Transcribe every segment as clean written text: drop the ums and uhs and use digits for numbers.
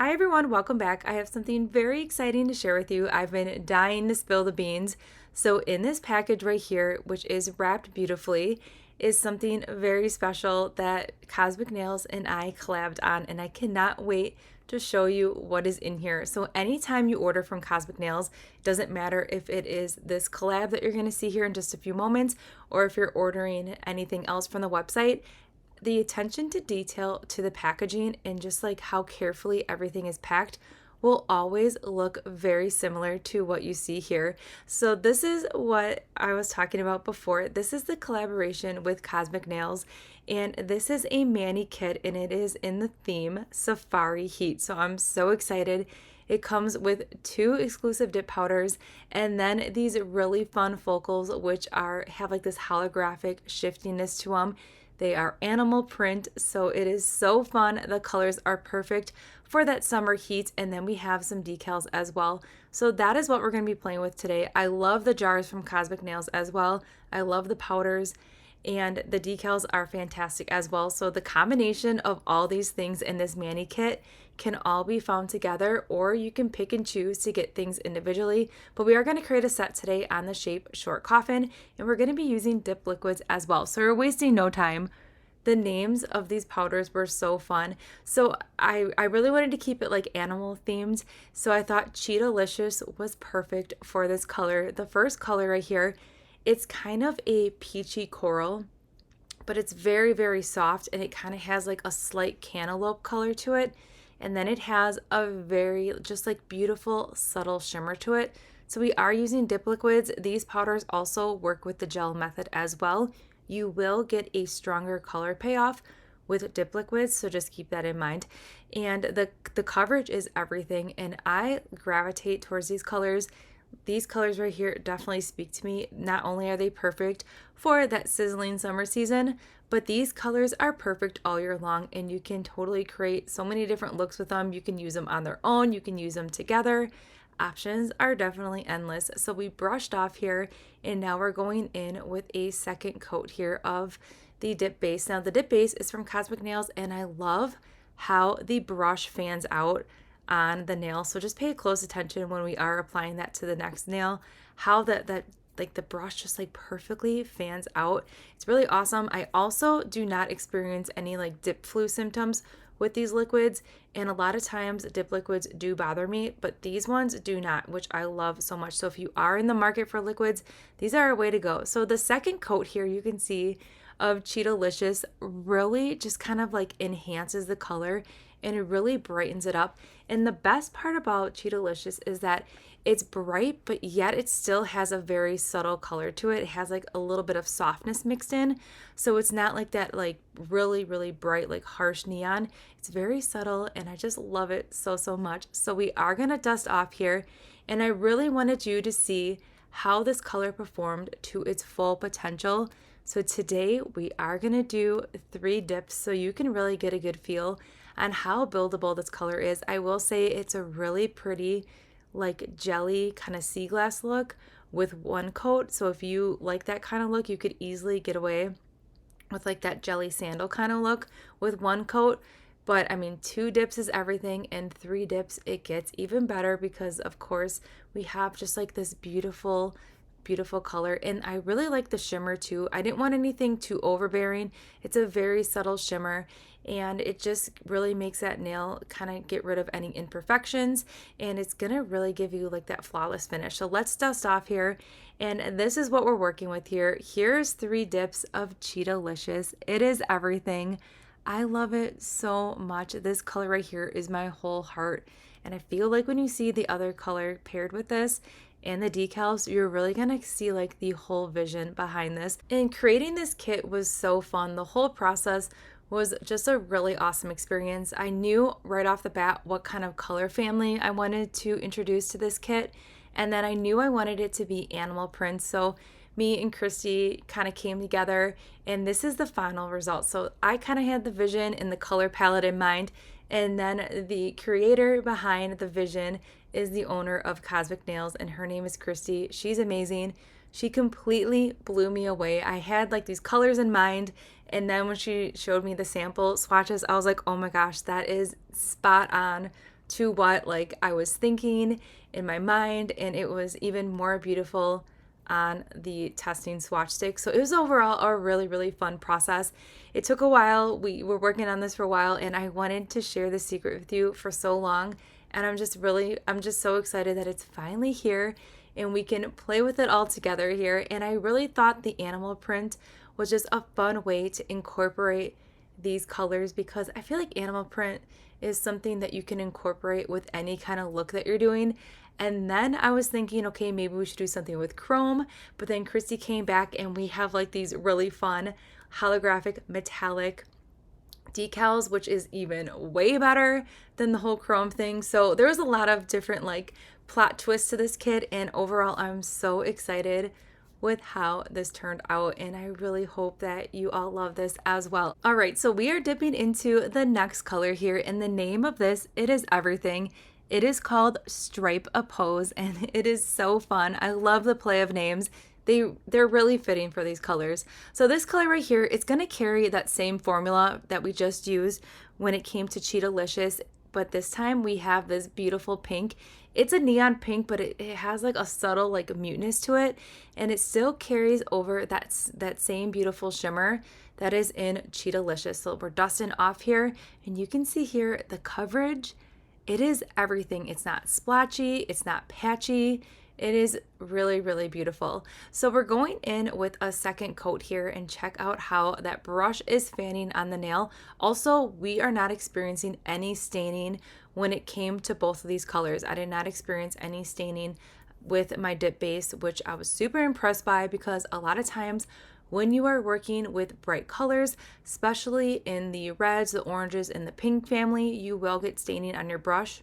Hi everyone, welcome back. I have something very exciting to share with you. I've been dying to spill the beans. So in this package right here, which is wrapped beautifully, is something very special that Kozmik Nails and I collabed on, and I cannot wait to show you what is in here. So anytime you order from Kozmik Nails, it doesn't matter if it is this collab that you're going to see here in just a few moments, or if you're ordering anything else from the website, the attention to detail to the packaging and just like how carefully everything is packed will always look very similar to what you see here. So this is what I was talking about before. This is the collaboration with Kozmik Nails, and this is a mani kit, and it is in the theme Safari Heat. So I'm so excited. It comes with 2 exclusive dip powders and then these really fun focals, which have like this holographic shiftiness to them. They are animal print, so it is so fun. The colors are perfect for that summer heat, and then we have some decals as well. So that is what we're going to be playing with today. I love the jars from Kozmik Nails as well. I love the powders, and the decals are fantastic as well. So the combination of all these things in this mani kit can all be found together, or you can pick and choose to get things individually. But we are going to create a set today on the shape short coffin, and we're going to be using dip liquids as well. So we're wasting no time. The names of these powders were so fun. So I really wanted to keep it like animal themed. So I thought Cheetah-licious was perfect for this color. The first color right here, it's kind of a peachy coral, but it's very, very soft, and it kind of has like a slight cantaloupe color to it. And then it has a very just like beautiful subtle shimmer to it. So we are using dip liquids. These powders also work with the gel method as well. You will get a stronger color payoff with dip liquids, so just keep that in mind. And the coverage is everything, and I gravitate towards these colors. These colors right here definitely speak to me. Not only are they perfect for that sizzling summer season, but these colors are perfect all year long, and you can totally create so many different looks with them. You can use them on their own, you can use them together. Options are definitely endless. So we brushed off here, and now we're going in with a second coat here of the dip base. Now the dip base is from Kozmik Nails, and I love how the brush fans out on the nail. So just pay close attention when we are applying that to the next nail, how that like the brush just like perfectly fans out. It's really awesome. I also do not experience any like dip flu symptoms with these liquids, and a lot of times dip liquids do bother me, but these ones do not, which I love so much. So if you are in the market for liquids, these are a way to go. So the second coat here you can see of Cheetah-licious really just kind of like enhances the color, and it really brightens it up. And the best part about Cheetah-licious is that it's bright, but yet it still has a very subtle color to it. It has like a little bit of softness mixed in. So it's not like that like really, really bright, like harsh neon. It's very subtle, and I just love it so, so much. So we are going to dust off here, and I really wanted you to see how this color performed to its full potential. So today we are going to do 3 dips so you can really get a good feel on how buildable this color is. I will say it's a really pretty like jelly kind of sea glass look with 1 coat. So if you like that kind of look, you could easily get away with like that jelly sandal kind of look with 1 coat. But I mean, 2 dips is everything, and 3 dips, it gets even better because of course we have just like this beautiful color. And I really like the shimmer too. I didn't want anything too overbearing. It's a very subtle shimmer, and it just really makes that nail kind of get rid of any imperfections, and it's gonna really give you like that flawless finish. So let's dust off here, and this is what we're working with here. Here's 3 dips of Cheetah-licious. It is everything. I love it so much. This color right here is my whole heart, and I feel like when you see the other color paired with this and the decals, you're really gonna see like the whole vision behind this. And creating this kit was so fun. The whole process was just a really awesome experience. I knew right off the bat what kind of color family I wanted to introduce to this kit, and then I knew I wanted it to be animal prints. So me and Christy kind of came together, and this is the final result. So I kind of had the vision and the color palette in mind, and then the creator behind the vision is the owner of Kozmik Nails, and her name is Christy. She's amazing. She completely blew me away. I had like these colors in mind, and then when she showed me the sample swatches, I was like, oh my gosh, that is spot on to what like I was thinking in my mind, and it was even more beautiful on the testing swatch stick. So it was overall a really, really fun process. It took a while. We were working on this for a while, and I wanted to share the secret with you for so long. And I'm just so excited that it's finally here and we can play with it all together here. And I really thought the animal print was just a fun way to incorporate these colors, because I feel like animal print is something that you can incorporate with any kind of look that you're doing. And then I was thinking, okay, maybe we should do something with chrome. But then Christy came back and we have like these really fun holographic metallic decals, which is even way better than the whole chrome thing. So there was a lot of different like plot twists to this kit, and overall I'm so excited with how this turned out, and I really hope that you all love this as well. All right, so we are dipping into the next color here, and the name of this, it is everything. It is called Stripe a Pose, and it is so fun. I love the play of names. They're really fitting for these colors. So this color right here, it's going to carry that same formula that we just used when it came to Cheetalicious, but this time we have this beautiful pink. It's a neon pink, but it has like a subtle like muteness to it, and it still carries over that same beautiful shimmer that is in Cheetalicious. So we're dusting off here, and you can see here the coverage. It is everything. It's not splotchy, it's not patchy. It is really, really beautiful. So we're going in with a second coat here, and check out how that brush is fanning on the nail. Also, we are not experiencing any staining when it came to both of these colors. I did not experience any staining with my dip base, which I was super impressed by, because a lot of times when you are working with bright colors, especially in the reds, the oranges, and the pink family, you will get staining on your brush.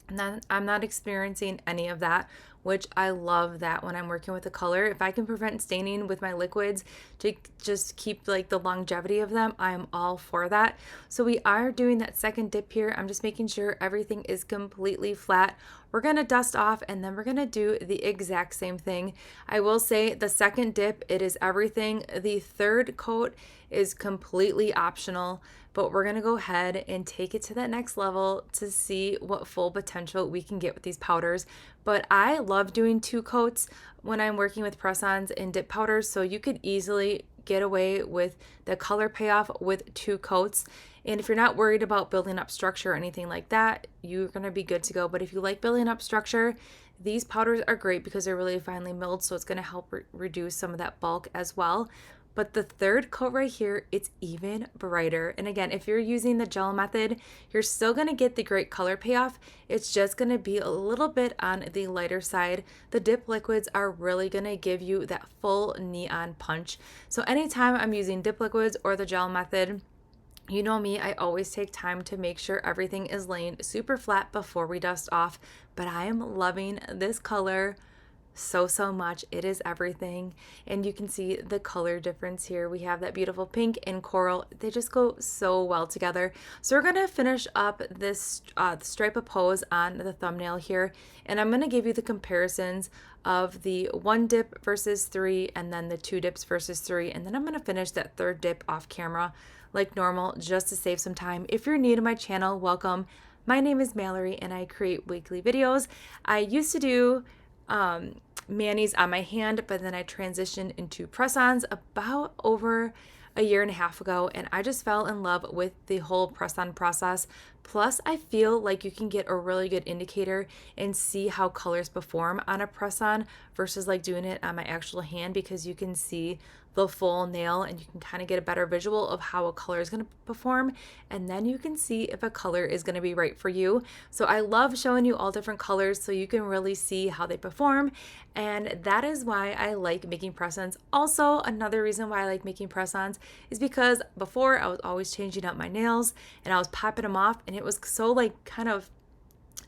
And then I'm not experiencing any of that, which I love that when I'm working with a color. If I can prevent staining with my liquids to just keep like the longevity of them, I'm all for that. So we are doing that second dip here. I'm just making sure everything is completely flat. We're gonna dust off, and then we're gonna do the exact same thing. I will say the second dip, it is everything. The third coat is completely optional, but we're gonna go ahead and take it to that next level to see what full potential we can get with these powders. But I love doing 2 coats when I'm working with press-ons and dip powders, so you could easily get away with the color payoff with 2 coats. And if you're not worried about building up structure or anything like that, you're gonna be good to go. But if you like building up structure, these powders are great because they're really finely milled, so it's gonna help reduce some of that bulk as well. But the third coat right here, it's even brighter. And again, if you're using the gel method, you're still gonna get the great color payoff. It's just gonna be a little bit on the lighter side. The dip liquids are really gonna give you that full neon punch. So anytime I'm using dip liquids or the gel method, you know me, I always take time to make sure everything is laying super flat before we dust off. But I am loving this color so much. It is everything, and you can see the color difference here. We have that beautiful pink and coral. They just go so well together. So we're gonna finish up this stripe of pose on the thumbnail here, and I'm gonna give you the comparisons of the 1 dip versus 3, and then the 2 dips versus 3, and then I'm gonna finish that 3rd dip off camera like normal, just to save some time. If you're new to my channel, welcome. My name is Mallory, and I create weekly videos. I used to do manis on my hand, but then I transitioned into press-ons about over a year and a half ago, and I just fell in love with the whole press-on process. Plus, I feel like you can get a really good indicator and see how colors perform on a press-on versus like doing it on my actual hand, because you can see the full nail and you can kind of get a better visual of how a color is going to perform, and then you can see if a color is going to be right for you. So I love showing you all different colors so you can really see how they perform, and that is why I like making press-ons. Also, another reason why I like making press-ons is because before I was always changing up my nails and I was popping them off, and it was so like kind of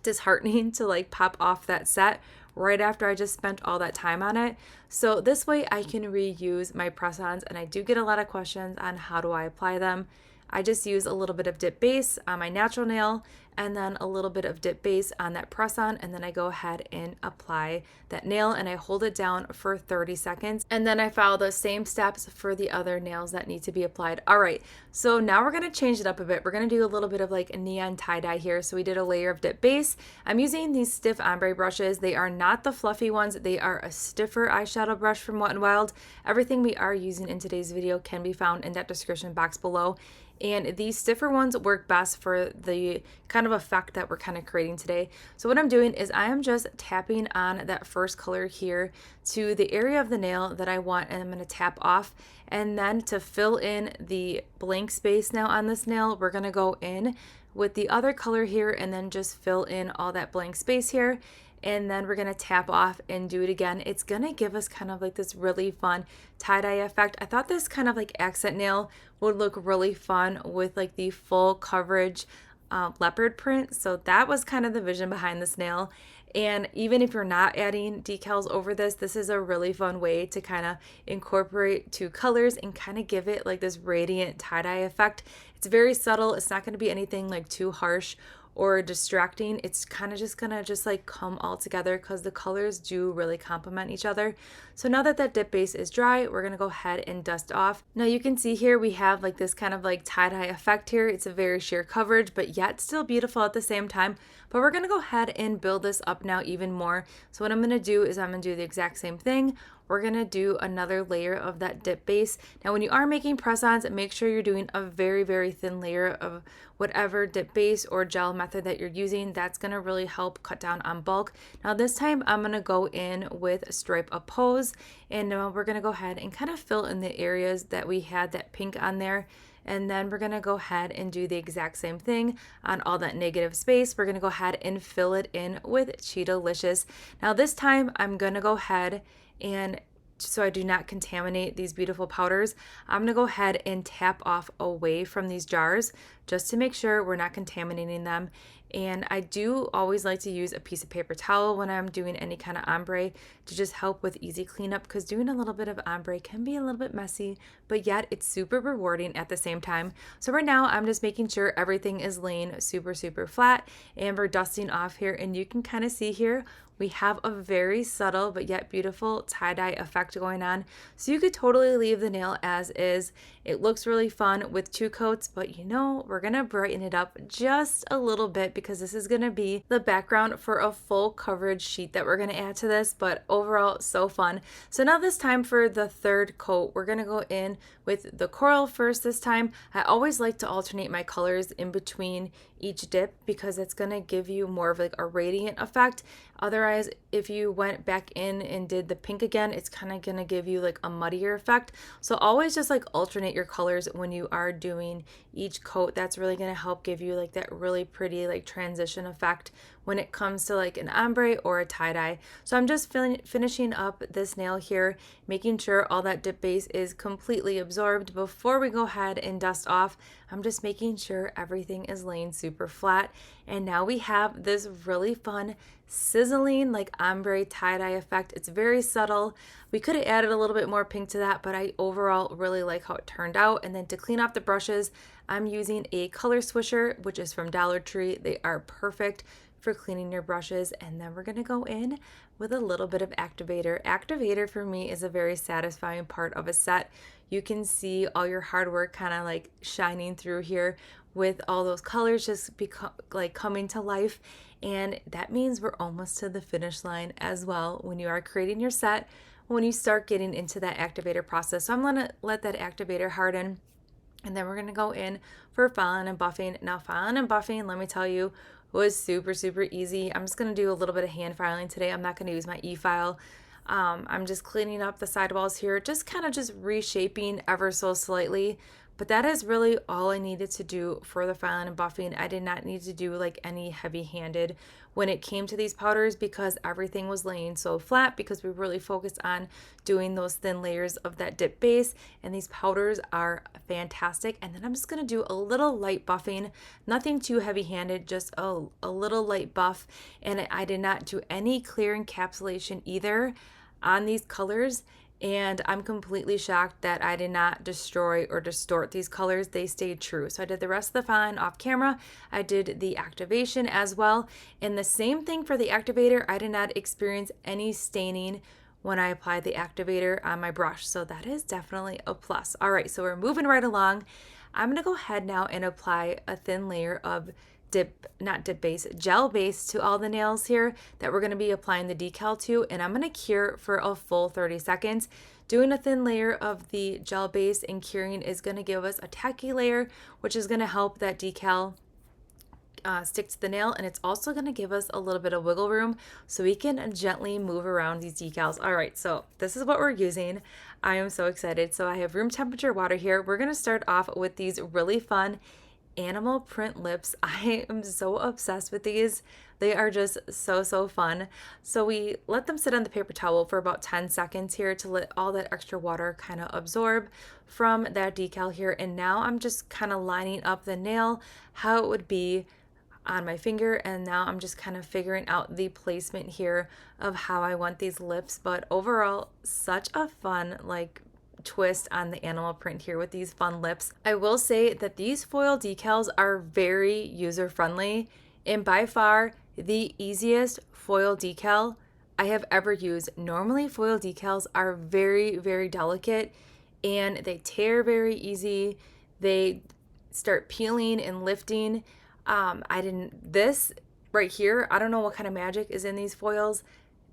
disheartening to like pop off that set right after I just spent all that time on it. So this way I can reuse my press-ons, and I do get a lot of questions on how do I apply them. I just use a little bit of dip base on my natural nail, and then a little bit of dip base on that press on, and then I go ahead and apply that nail and I hold it down for 30 seconds, and then I follow the same steps for the other nails that need to be applied. All right, so now we're going to change it up a bit. We're going to do a little bit of like a neon tie-dye here. So we did a layer of dip base. I'm using these stiff ombre brushes. They are not the fluffy ones. They are a stiffer eyeshadow brush from Wet n Wild. Everything we are using in today's video can be found in that description box below. And these stiffer ones work best for the kind of effect that we're kind of creating today. So what I'm doing is I am just tapping on that first color here to the area of the nail that I want, and I'm going to tap off. And then to fill in the blank space now on this nail, we're going to go in with the other color here and then just fill in all that blank space here. And then we're going to tap off and do it again. It's going to give us kind of like this really fun tie-dye effect. I thought this kind of like accent nail would look really fun with like the full coverage leopard print. So that was kind of the vision behind this nail. And even if you're not adding decals over this, this is a really fun way to kind of incorporate two colors and kind of give it like this radiant tie-dye effect. It's very subtle. It's not going to be anything like too harsh or distracting. It's kind of just gonna like come all together because the colors do really complement each other. So now that that dip base is dry, we're gonna go ahead and dust off. Now you can see here we have like this kind of like tie-dye effect here. It's a very sheer coverage, but yet still beautiful at the same time. But we're gonna go ahead and build this up now even more. So what I'm gonna do is I'm gonna do the exact same thing. We're gonna do another layer of that dip base. Now when you are making press-ons, make sure you're doing a very, very thin layer of whatever dip base or gel method that you're using. That's gonna really help cut down on bulk. Now this time I'm gonna go in with Stripe Oppose, and we're gonna go ahead and kind of fill in the areas that we had that pink on there. And then we're gonna go ahead and do the exact same thing on all that negative space. We're gonna go ahead and fill it in with Cheetolicious. Now this time I'm gonna go ahead and so I do not contaminate these beautiful powders, I'm going to go ahead and tap off away from these jars just to make sure we're not contaminating them. And I do always like to use a piece of paper towel when I'm doing any kind of ombre to just help with easy cleanup, because doing a little bit of ombre can be a little bit messy, but yet it's super rewarding at the same time. So right now I'm just making sure everything is laying super, super flat, and we're dusting off here, and you can kind of see here we have a very subtle but yet beautiful tie-dye effect going on. So you could totally leave the nail as is. It looks really fun with two coats, but you know, we're gonna brighten it up just a little bit because this is gonna be the background for a full coverage sheet that we're gonna add to this, but overall, so fun. So now this time for the third coat, we're gonna go in with the coral first this time. I always like to alternate my colors in between each dip because it's gonna give you more of like a radiant effect. Otherwise, if you went back in and did the pink again, it's kind of gonna give you like a muddier effect. So always just like alternate your colors when you are doing each coat. That's really gonna help give you like that really pretty like transition effect when it comes to like an ombre or a tie-dye. So I'm just finishing up this nail here, making sure all that dip base is completely absorbed before we go ahead and dust off. I'm just making sure everything is laying super flat. And now we have this really fun sizzling like ombre tie-dye effect. It's very subtle. We could have added a little bit more pink to that, but I overall really like how it turned out. And then to clean off the brushes, I'm using a color swisher, which is from Dollar Tree. They are perfect for cleaning your brushes. And then we're going to go in with a little bit of activator. Activator for me is a very satisfying part of a set. You can see all your hard work kind of like shining through here with all those colors just like coming to life. And that means we're almost to the finish line as well when you are creating your set, when you start getting into that activator process. So I'm going to let that activator harden, and then we're going to go in for filing and buffing. Now filing and buffing, let me tell you, was super, super easy. I'm just going to do a little bit of hand filing today. I'm not going to use my e-file. I'm just cleaning up the sidewalls here, just kind of just reshaping ever so slightly. But that is really all I needed to do for the filing and buffing. I did not need to do like any heavy-handed when it came to these powders because everything was laying so flat because we really focused on doing those thin layers of that dip base, and these powders are fantastic. And then I'm just going to do a little light buffing, nothing too heavy-handed, just a little light buff. And I did not do any clear encapsulation either on these colors. and I'm completely shocked that I did not destroy or distort these colors. They stayed true. So I did the rest of the fine off camera. I did the activation as well, and the same thing for the activator. I did not experience any staining when I applied the activator on my brush, so that is definitely a plus. All right, so we're moving right along. I'm gonna go ahead now and apply a thin layer of gel base to all the nails here that we're going to be applying the decal to, and I'm going to cure for a full 30 seconds. Doing a thin layer of the gel base and curing is going to give us a tacky layer, which is going to help that decal stick to the nail, and it's also going to give us a little bit of wiggle room so we can gently move around these decals. All right, so this is what we're using. I am so excited. So I have room temperature water here. We're going to start off with these really fun animal print lips. I am so obsessed with these. They are just so fun. So we let them sit on the paper towel for about 10 seconds here to let all that extra water kind of absorb from that decal here. And now I'm just kind of lining up the nail how it would be on my finger, and now I'm just kind of figuring out the placement here of how I want these lips. But overall, such a fun twist on the animal print here with these fun lips. I will say that these foil decals are very user friendly and by far the easiest foil decal I have ever used. Normally foil decals are very delicate and they tear very easy. They start peeling and lifting. This right here, I don't know what kind of magic is in these foils,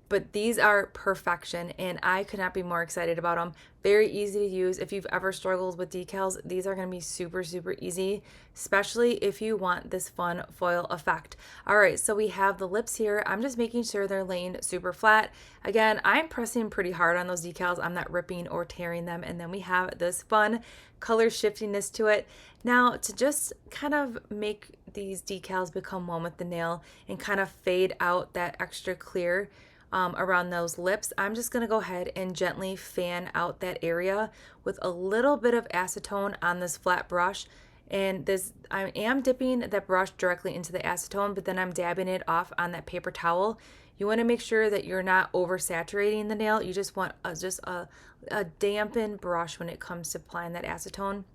but these are perfection, and I could not be more excited about them. Very easy to use. If you've ever struggled with decals, these are going to be super easy, especially if you want this fun foil effect. All right, so we have the lips here. I'm just making sure they're laying super flat. Again, I'm pressing pretty hard on those decals. I'm not ripping or tearing them. And then we have this fun color shiftiness to it. Now, to just kind of make these decals become one with the nail and kind of fade out that extra clear around those lips, I'm just going to go ahead and gently fan out that area with a little bit of acetone on this flat brush. And this, I am dipping that brush directly into the acetone, but then I'm dabbing it off on that paper towel. You want to make sure that you're not oversaturating the nail. You just want a dampened brush when it comes to applying that acetone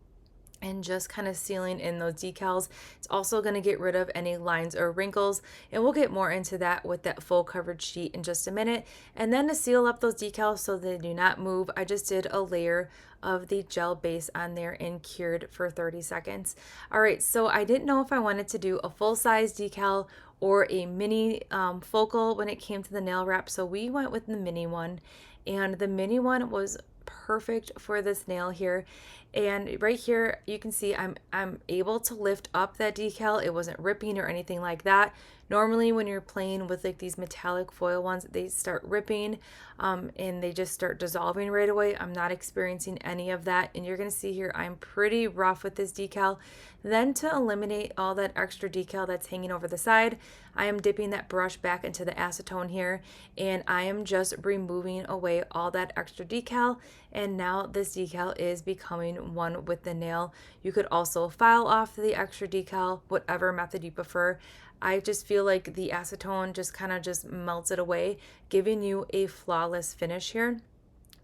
and just kind of sealing in those decals. It's also going to get rid of any lines or wrinkles, and we'll get more into that with that full coverage sheet in just a minute. And then to seal up those decals so they do not move, I just did a layer of the gel base on there and cured for 30 seconds. All right, so I didn't know if I wanted to do a full-size decal or a mini focal when it came to the nail wrap, so we went with the mini one, and the mini one was perfect for this nail here. And right here you can see I'm able to lift up that decal. It wasn't ripping or anything like that. Normally when you're playing with like these metallic foil ones, they start ripping and they just start dissolving right away. I'm not experiencing any of that, and you're gonna see here I'm pretty rough with this decal. Then to eliminate all that extra decal that's hanging over the side, I am dipping that brush back into the acetone here, and I am just removing away all that extra decal, and now this decal is becoming one with the nail. You could also file off the extra decal, whatever method you prefer. I just feel like the acetone just kind of just melts it away, giving you a flawless finish here.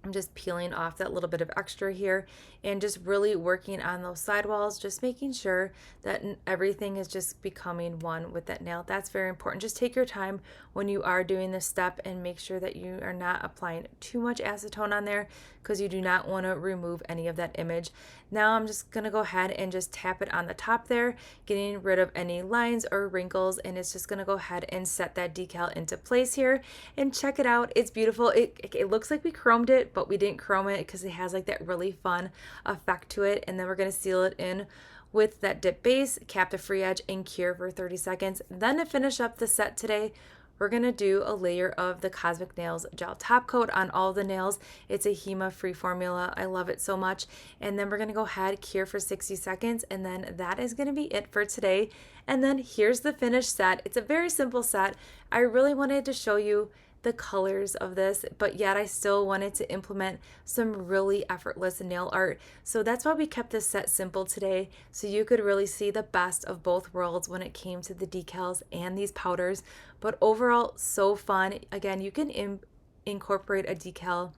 I'm just peeling off that little bit of extra here and just really working on those sidewalls, just making sure that everything is just becoming one with that nail. That's very important. Just take your time when you are doing this step and make sure that you are not applying too much acetone on there, because you do not want to remove any of that image. Now I'm just going to go ahead and just tap it on the top there, getting rid of any lines or wrinkles, and it's just going to go ahead and set that decal into place here. And check it out. It's beautiful. It looks like we chromed it, but we didn't chrome it because it has like that really fun effect to it. And then we're going to seal it in with that dip base, cap the free edge, and cure for 30 seconds. Then to finish up the set today, we're going to do a layer of the Kozmik Nails gel top coat on all the nails. It's a HEMA free formula. I love it so much. And then we're going to go ahead, cure for 60 seconds, and then that is going to be it for today. And then here's the finished set. It's a very simple set. I really wanted to show you the colors of this, but yet I still wanted to implement some really effortless nail art. So that's why we kept this set simple today, so you could really see the best of both worlds when it came to the decals and these powders. But overall, so fun. Again, you can incorporate a decal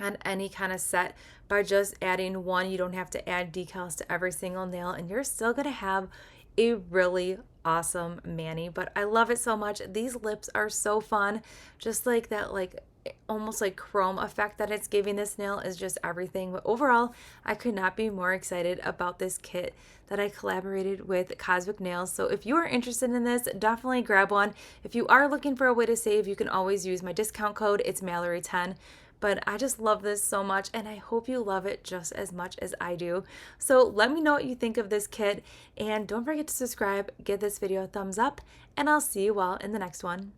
on any kind of set by just adding one. You don't have to add decals to every single nail, and you're still gonna have a really awesome mani. But I love it so much. These lips are so fun. Just like that, like almost like chrome effect that it's giving this nail is just everything. But overall, I could not be more excited about this kit that I collaborated with Kozmik Nails. So if you are interested in this, definitely grab one. If you are looking for a way to save, you can always use my discount code. It's Mallory10. But I just love this so much, and I hope you love it just as much as I do. So let me know what you think of this kit, and don't forget to subscribe, give this video a thumbs up, and I'll see you all in the next one.